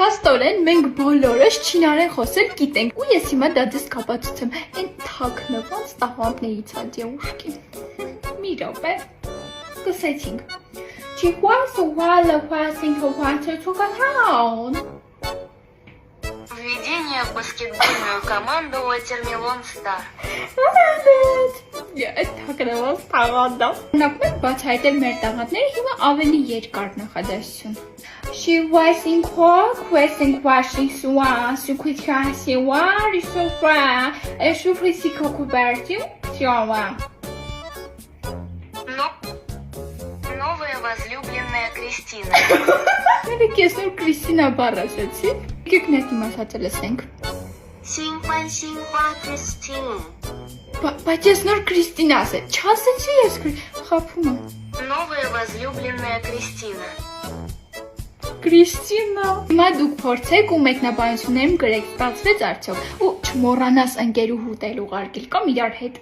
փաստորեն մենք բոլորս չինարեն խոսել գիտենք։ Ու ես հիմա դա դες կապացուցեմ։ Այն թաքնված տաղանդներից է դեուշկի։ Մի րոպե։ Սկսեցինք։ Введение в баскетбольную команду Watermelon Star. Այդ թաքնված տաղանդը։ Ունակում ենք բացահայտել մեր տաղանդները հիմա ավելի երկար նախադասություն։ She was in Cork, Western Washington, Sukuchasiwa, Risofra, Shufrisiko Kuberti, Tiawa. Новая возлюбленная Кристина. Մենք այսօր Կրիստինա բառ ասացի։ Եկեք նետի մասածը լսենք։ 新欢Christine. Բայց ես նոր Կրիստինա ասել, չասեցի ես խափում եմ։ Новая возлюбленная Кристина. Կրիստինա։ Հիմա դուք փորձեք ու մեկնաբանություններում գրեք, ստացվեց արդյոք։ Ու չմոռանաս ընկերուհուտ էլ ուղարկել կամ իրար հետ։